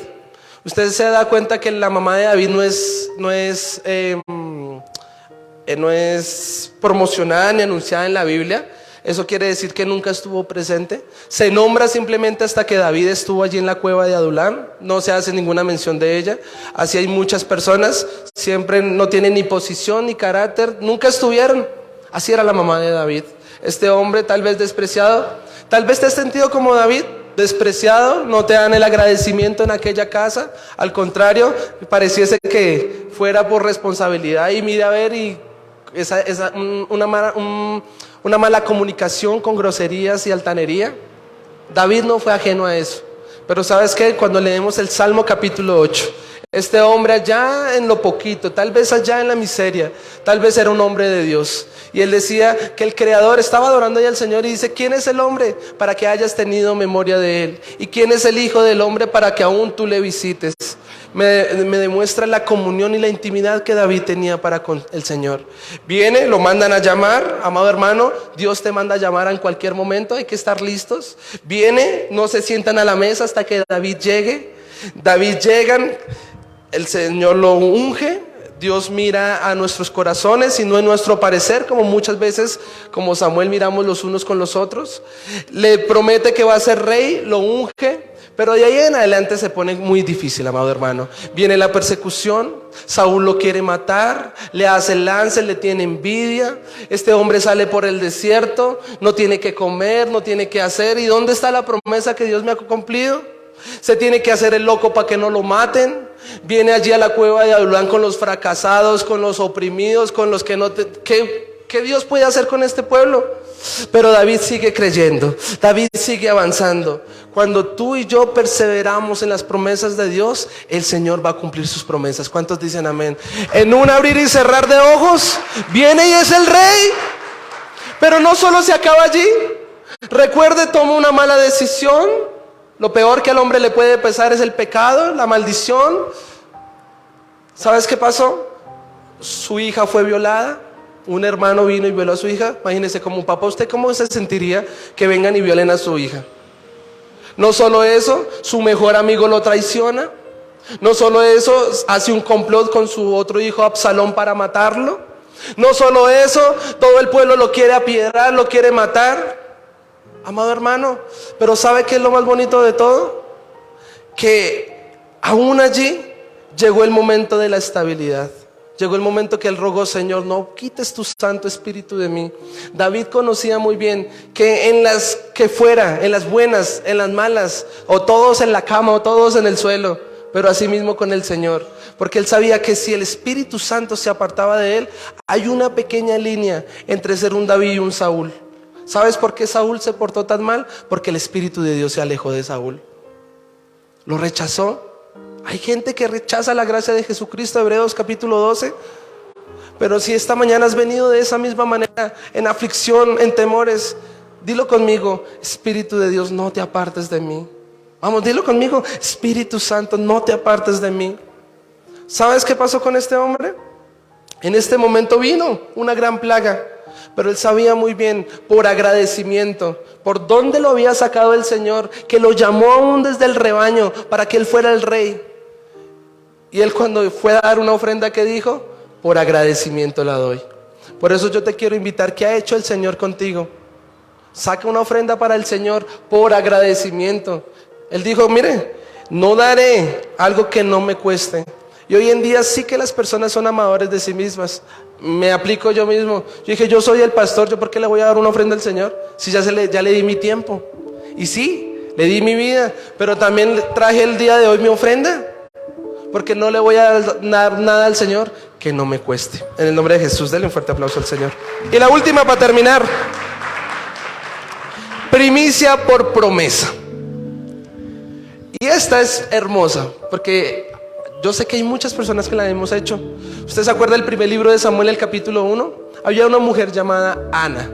Usted se da cuenta que la mamá de David no es promocionada ni anunciada en la Biblia. Eso quiere decir que nunca estuvo presente. Se nombra simplemente hasta que David estuvo allí en la cueva de Adulam. No se hace ninguna mención de ella. Así hay muchas personas, siempre no tienen ni posición ni carácter, nunca estuvieron. Así era la mamá de David. Este hombre tal vez despreciado, tal vez te has sentido como David, despreciado, no te dan el agradecimiento en aquella casa. Al contrario, pareciese que fuera por responsabilidad y mire a ver y una mala comunicación con groserías y altanería. David no fue ajeno a eso. Pero ¿sabes qué? Cuando leemos el Salmo capítulo 8, este hombre allá en lo poquito, tal vez allá en la miseria, tal vez era un hombre de Dios. Y él decía que el Creador estaba adorando ahí al Señor y dice, ¿quién es el hombre para que hayas tenido memoria de él? ¿Y quién es el Hijo del hombre para que aún tú le visites? me demuestra la comunión y la intimidad que David tenía para con el Señor. Viene, lo mandan a llamar, amado hermano, Dios te manda a llamar en cualquier momento, hay que estar listos. Viene, no se sientan a la mesa hasta que David llegue. David llegan, el Señor lo unge. Dios mira a nuestros corazones y no en nuestro parecer, como muchas veces, como Samuel, miramos los unos con los otros. Le promete que va a ser rey, lo unge, pero de ahí en adelante se pone muy difícil, amado hermano. Viene la persecución, Saúl lo quiere matar, le hace lance, le tiene envidia. Este hombre sale por el desierto, no tiene que comer, no tiene que hacer. ¿Y dónde está la promesa que Dios me ha cumplido? Se tiene que hacer el loco para que no lo maten. Viene allí a la cueva de Adulán con los fracasados, con los oprimidos, con los que no ¿qué Dios puede hacer con este pueblo? Pero David sigue creyendo, David sigue avanzando. Cuando tú y yo perseveramos en las promesas de Dios, el Señor va a cumplir sus promesas. ¿Cuántos dicen amén? En un abrir y cerrar de ojos, viene y es el rey. Pero no solo se acaba allí. Recuerde, toma una mala decisión. Lo peor que al hombre le puede pesar es el pecado, la maldición. ¿Sabes qué pasó? Su hija fue violada. Un hermano vino y violó a su hija. Imagínese, como papá, ¿usted cómo se sentiría que vengan y violen a su hija? No solo eso, su mejor amigo lo traiciona. No solo eso, hace un complot con su otro hijo Absalón para matarlo. No solo eso, todo el pueblo lo quiere apiedrar, lo quiere matar. Amado hermano, pero ¿sabe qué es lo más bonito de todo? Que aún allí llegó el momento de la estabilidad. Llegó el momento que él rogó: Señor, no quites tu Santo Espíritu de mí. David conocía muy bien que en las que fuera, en las buenas, en las malas, o todos en la cama o todos en el suelo, pero así mismo con el Señor, porque él sabía que si el Espíritu Santo se apartaba de él, hay una pequeña línea entre ser un David y un Saúl. ¿Sabes por qué Saúl se portó tan mal? Porque el Espíritu de Dios se alejó de Saúl. Lo rechazó. Hay gente que rechaza la gracia de Jesucristo, Hebreos capítulo 12. Pero si esta mañana has venido de esa misma manera, en aflicción, en temores, dilo conmigo: Espíritu de Dios, no te apartes de mí. Vamos, dilo conmigo: Espíritu Santo, no te apartes de mí. ¿Sabes qué pasó con este hombre? En este momento vino una gran plaga. Pero él sabía muy bien, por agradecimiento, por dónde lo había sacado el Señor, que lo llamó aún desde el rebaño para que él fuera el rey. Y él, cuando fue a dar una ofrenda, ¿qué dijo? Por agradecimiento la doy. Por eso yo te quiero invitar: ¿qué ha hecho el Señor contigo? Saca una ofrenda para el Señor por agradecimiento. Él dijo: mire, no daré algo que no me cueste. Y hoy en día sí que las personas son amadores de sí mismas. Me aplico yo mismo. Yo dije: yo soy el pastor, ¿yo por qué le voy a dar una ofrenda al Señor? Si ya le di mi tiempo. Y sí, le di mi vida, pero también traje el día de hoy mi ofrenda, porque no le voy a dar nada al Señor que no me cueste. En el nombre de Jesús, denle un fuerte aplauso al Señor. Y la última para terminar: primicia por promesa. Y esta es hermosa, porque yo sé que hay muchas personas que la hemos hecho. ¿Usted se acuerda del primer libro de Samuel, el capítulo 1? Había una mujer llamada Ana.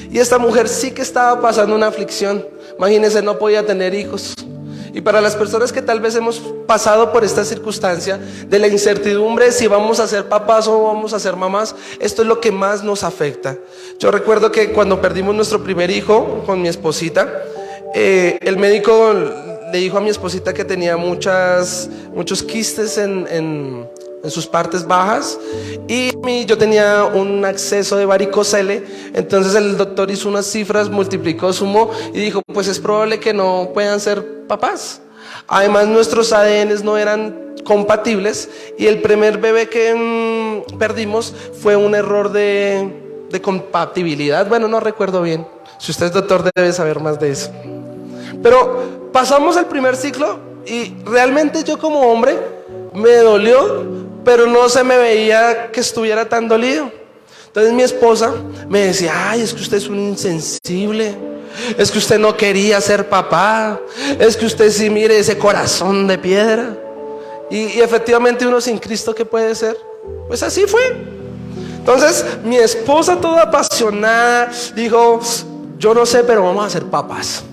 Y esta mujer sí que estaba pasando una aflicción. Imagínense, no podía tener hijos. Y para las personas que tal vez hemos pasado por esta circunstancia de la incertidumbre si vamos a ser papás o vamos a ser mamás, esto es lo que más nos afecta. Yo recuerdo que cuando perdimos nuestro primer hijo con mi esposita, el médico le dijo a mi esposita que tenía muchos quistes en sus partes bajas, y yo tenía un acceso de varicocele. Entonces el doctor hizo unas cifras, multiplicó, sumó y dijo: pues es probable que no puedan ser papás. Además, nuestros ADNs no eran compatibles, y el primer bebé que perdimos fue un error de compatibilidad. Bueno, no recuerdo bien. Si usted es doctor, debe saber más de eso. Pero pasamos el primer ciclo y realmente yo, como hombre, me dolió, pero no se me veía que estuviera tan dolido. Entonces mi esposa me decía: ay, es que usted es un insensible, es que usted no quería ser papá, es que usted sí, mire ese corazón de piedra. Y efectivamente, uno sin Cristo, ¿qué puede ser? Pues así fue. Entonces mi esposa, toda apasionada, dijo: yo no sé, pero vamos a ser papás.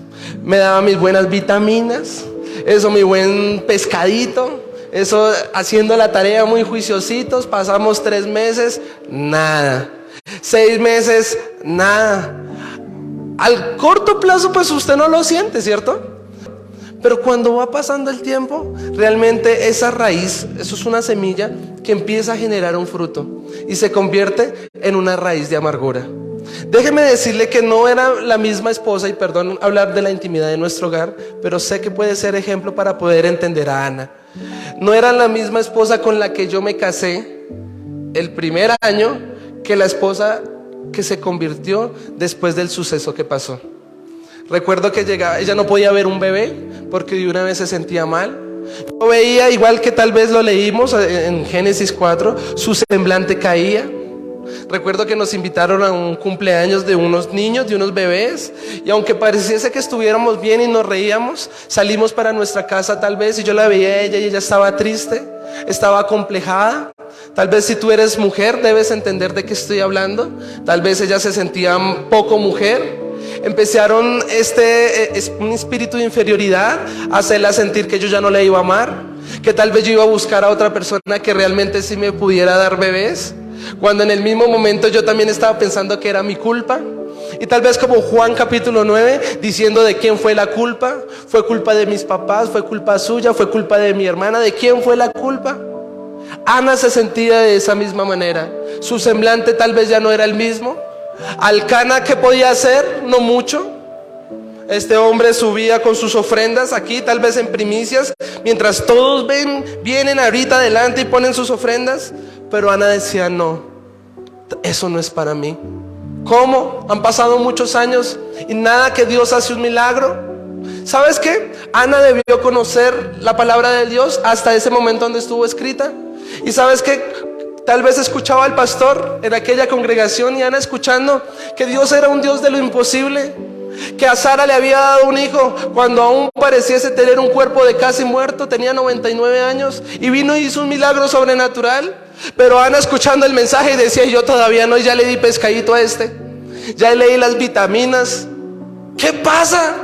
Me daba mis buenas vitaminas, eso, mi buen pescadito, Eso, haciendo la tarea muy juiciositos, pasamos 3 meses, nada. 6 meses, nada. Al corto plazo, pues usted no lo siente, ¿cierto? Pero cuando va pasando el tiempo, realmente esa raíz, eso es una semilla que empieza a generar un fruto y se convierte en una raíz de amargura. Déjeme decirle que no era la misma esposa, y perdón hablar de la intimidad de nuestro hogar, pero sé que puede ser ejemplo para poder entender a Ana. No era la misma esposa con la que yo me casé el primer año que la esposa que se convirtió después del suceso que pasó. Recuerdo que llegaba, ella no podía ver un bebé porque de una vez se sentía mal. Yo veía, igual que tal vez lo leímos en Génesis 4, su semblante caía. Recuerdo que nos invitaron a un cumpleaños de unos niños, de unos bebés, y aunque pareciese que estuviéramos bien y nos reíamos, salimos para nuestra casa tal vez, y yo la veía a ella y ella estaba triste, estaba acomplejada. Tal vez si tú eres mujer debes entender de qué estoy hablando. Tal vez ella se sentía poco mujer. Empezaron un espíritu de inferioridad a hacerla sentir que yo ya no le iba a amar, que tal vez yo iba a buscar a otra persona que realmente sí me pudiera dar bebés, cuando en el mismo momento yo también estaba pensando que era mi culpa. Y tal vez como Juan capítulo 9, diciendo de quién fue la culpa. Fue culpa de mis papás, fue culpa suya, fue culpa de mi hermana. ¿De quién fue la culpa? Ana se sentía de esa misma manera. Su semblante tal vez ya no era el mismo. Alcana, ¿qué podía hacer? No mucho. Este hombre subía con sus ofrendas aquí, tal vez en primicias, mientras todos vienen ahorita adelante y ponen sus ofrendas. Pero Ana decía, no, eso no es para mí. ¿Cómo? Han pasado muchos años y nada que Dios hace un milagro. ¿Sabes qué? Ana debió conocer la palabra de Dios hasta ese momento donde estuvo escrita. Y ¿sabes qué? Tal vez escuchaba al pastor en aquella congregación y Ana escuchando que Dios era un Dios de lo imposible, que a Sara le había dado un hijo cuando aún pareciese tener un cuerpo de casi muerto, tenía 99 años y vino y hizo un milagro sobrenatural. Pero Ana escuchando el mensaje y decía, yo todavía no, ya le di pescadito a ya leí las vitaminas. ¿Qué pasa?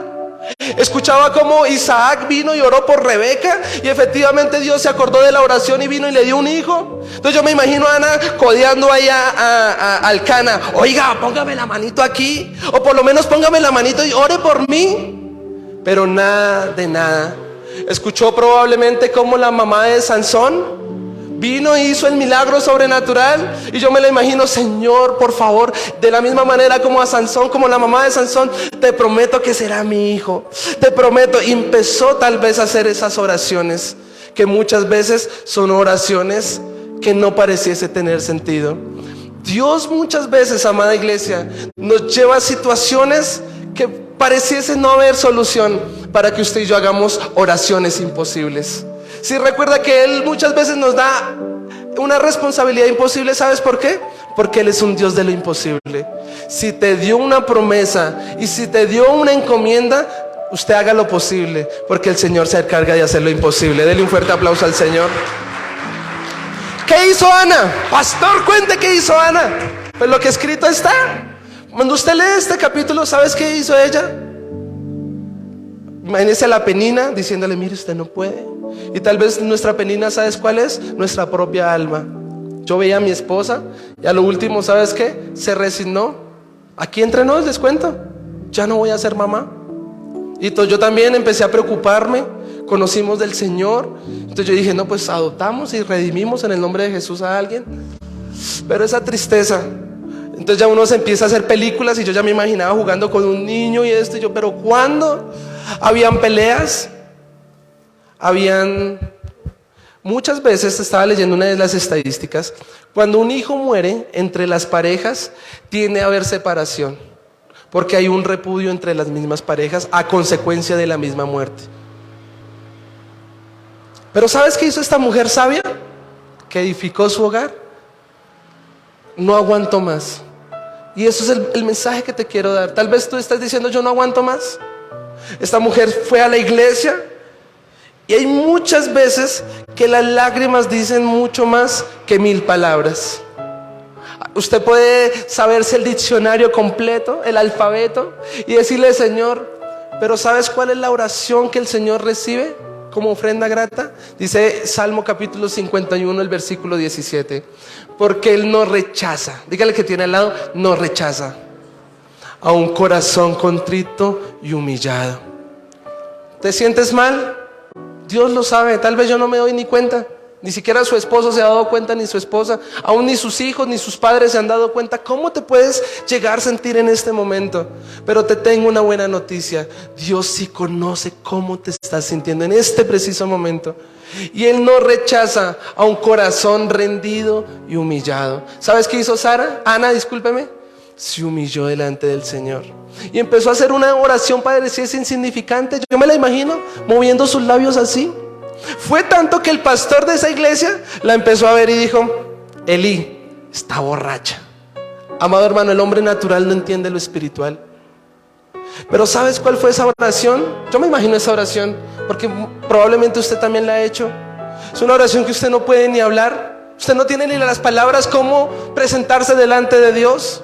Escuchaba cómo Isaac vino y oró por Rebeca y efectivamente Dios se acordó de la oración y vino y le dio un hijo. Entonces yo me imagino a Ana codeando ahí a Alcana, oiga, póngame la manito aquí, o por lo menos póngame la manito y ore por mí. Pero nada de nada. Escuchó probablemente cómo la mamá de Sansón vino y hizo el milagro sobrenatural. Y yo me lo imagino, Señor, por favor, de la misma manera como a Sansón, como la mamá de Sansón, te prometo que será mi hijo. Te prometo. Y empezó tal vez a hacer esas oraciones, que muchas veces son oraciones que no pareciese tener sentido. Dios muchas veces, amada iglesia, nos lleva a situaciones que pareciese no haber solución para que usted y yo hagamos oraciones imposibles. Si recuerda que Él muchas veces nos da una responsabilidad imposible, ¿sabes por qué? Porque Él es un Dios de lo imposible. Si te dio una promesa y si te dio una encomienda, usted haga lo posible, porque el Señor se encarga de hacer lo imposible. Dele un fuerte aplauso al Señor. ¿Qué hizo Ana? Pastor, cuente qué hizo Ana. Pues lo que escrito está. Cuando usted lee este capítulo, ¿sabes qué hizo ella? Imagínese a la Penina diciéndole, mire, usted no puede. Y tal vez nuestra Penina, ¿sabes cuál es? Nuestra propia alma. Yo veía a mi esposa y a lo último, ¿sabes qué? Se resignó. Aquí entre nos les cuento, ya no voy a ser mamá. Y entonces yo también empecé a preocuparme. Conocimos del Señor. Entonces yo dije, no, pues adoptamos y redimimos en el nombre de Jesús a alguien. Pero esa tristeza, entonces ya uno se empieza a hacer películas y yo ya me imaginaba jugando con un niño y esto y yo, pero ¿cuándo? Habían peleas, muchas veces estaba leyendo una de las estadísticas, cuando un hijo muere entre las parejas tiende a haber separación, porque hay un repudio entre las mismas parejas a consecuencia de la misma muerte. Pero ¿sabes qué hizo esta mujer sabia? Que edificó su hogar. No aguanto más. Y eso es el mensaje que te quiero dar. Tal vez tú estás diciendo, yo no aguanto más. Esta mujer fue a la iglesia y hay muchas veces que las lágrimas dicen mucho más que 1000 palabras. Usted puede saberse el diccionario completo, el alfabeto, y decirle, Señor, pero ¿sabes cuál es la oración que el Señor recibe? como ofrenda grata? Dice Salmo capítulo 51, el versículo 17. Porque Él no rechaza, dígale que tiene al lado, no rechaza a un corazón contrito y humillado. ¿Te sientes mal? Dios lo sabe, tal vez yo no me doy ni cuenta. Ni siquiera su esposo se ha dado cuenta, ni su esposa, aún ni sus hijos, ni sus padres se han dado cuenta. ¿Cómo te puedes llegar a sentir en este momento? Pero te tengo una buena noticia. Dios sí conoce cómo te estás sintiendo en este preciso momento. Y Él no rechaza a un corazón rendido y humillado. ¿Sabes qué hizo Ana, discúlpeme? Se humilló delante del Señor y empezó a hacer una oración, parecía insignificante. Yo me la imagino moviendo sus labios así. Fue tanto que el pastor de esa iglesia la empezó a ver y dijo: Elí, está borracha. Amado hermano, el hombre natural no entiende lo espiritual. Pero ¿sabes cuál fue esa oración? Yo me imagino esa oración, porque probablemente usted también la ha hecho. Es una oración que usted no puede ni hablar. Usted no tiene ni las palabras cómo presentarse delante de Dios.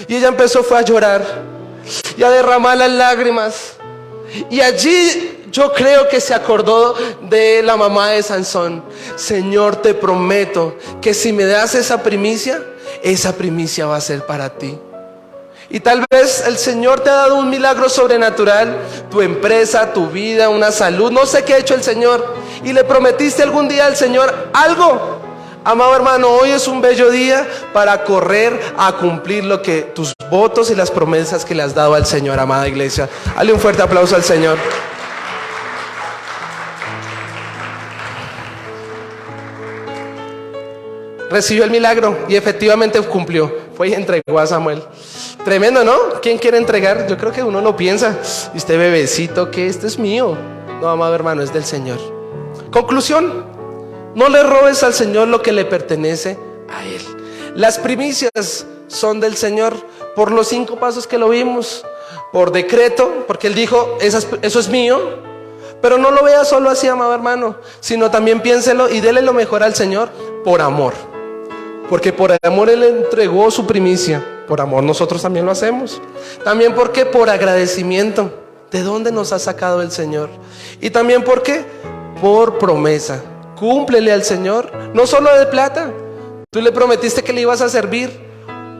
Y ella fue a llorar y a derramar las lágrimas. Y allí yo creo que se acordó de la mamá de Sansón. Señor, te prometo que si me das esa primicia va a ser para ti. Y tal vez el Señor te ha dado un milagro sobrenatural, tu empresa, tu vida, una salud, no sé qué ha hecho el Señor, y le prometiste algún día al Señor algo. Amado hermano, hoy es un bello día para correr a cumplir lo que tus votos y las promesas que le has dado al Señor, amada iglesia. Dale un fuerte aplauso al Señor. Recibió el milagro y efectivamente cumplió. Fue y entregó a Samuel. Tremendo, ¿no? ¿Quién quiere entregar? Yo creo que uno lo piensa. Y este bebecito, que este es mío. No, amado hermano, es del Señor. Conclusión: no le robes al Señor lo que le pertenece a Él. Las primicias son del Señor por los 5 pasos que lo vimos. Por decreto, porque Él dijo: eso es mío. Pero no lo vea solo así, amado hermano, sino también piénselo y dele lo mejor al Señor por amor. Porque por amor Él entregó su primicia. Por amor nosotros también lo hacemos. También porque por agradecimiento. ¿De dónde nos ha sacado el Señor? Y también porque por promesa. Cúmplele al Señor, no solo de plata. Tú le prometiste que le ibas a servir.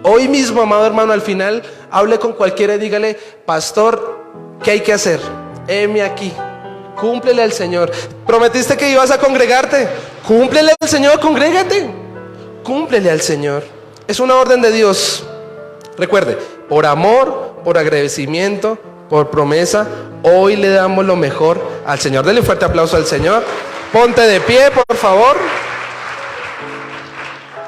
Hoy mismo, amado hermano, al final hable con cualquiera y dígale: pastor, ¿qué hay que hacer? Heme aquí. Cúmplele al Señor. Prometiste que ibas a congregarte. Cúmplele al Señor, congrégate. Cúmplele al Señor. Es una orden de Dios. Recuerde, por amor, por agradecimiento, por promesa, hoy le damos lo mejor al Señor. Denle un fuerte aplauso al Señor. Ponte de pie, por favor.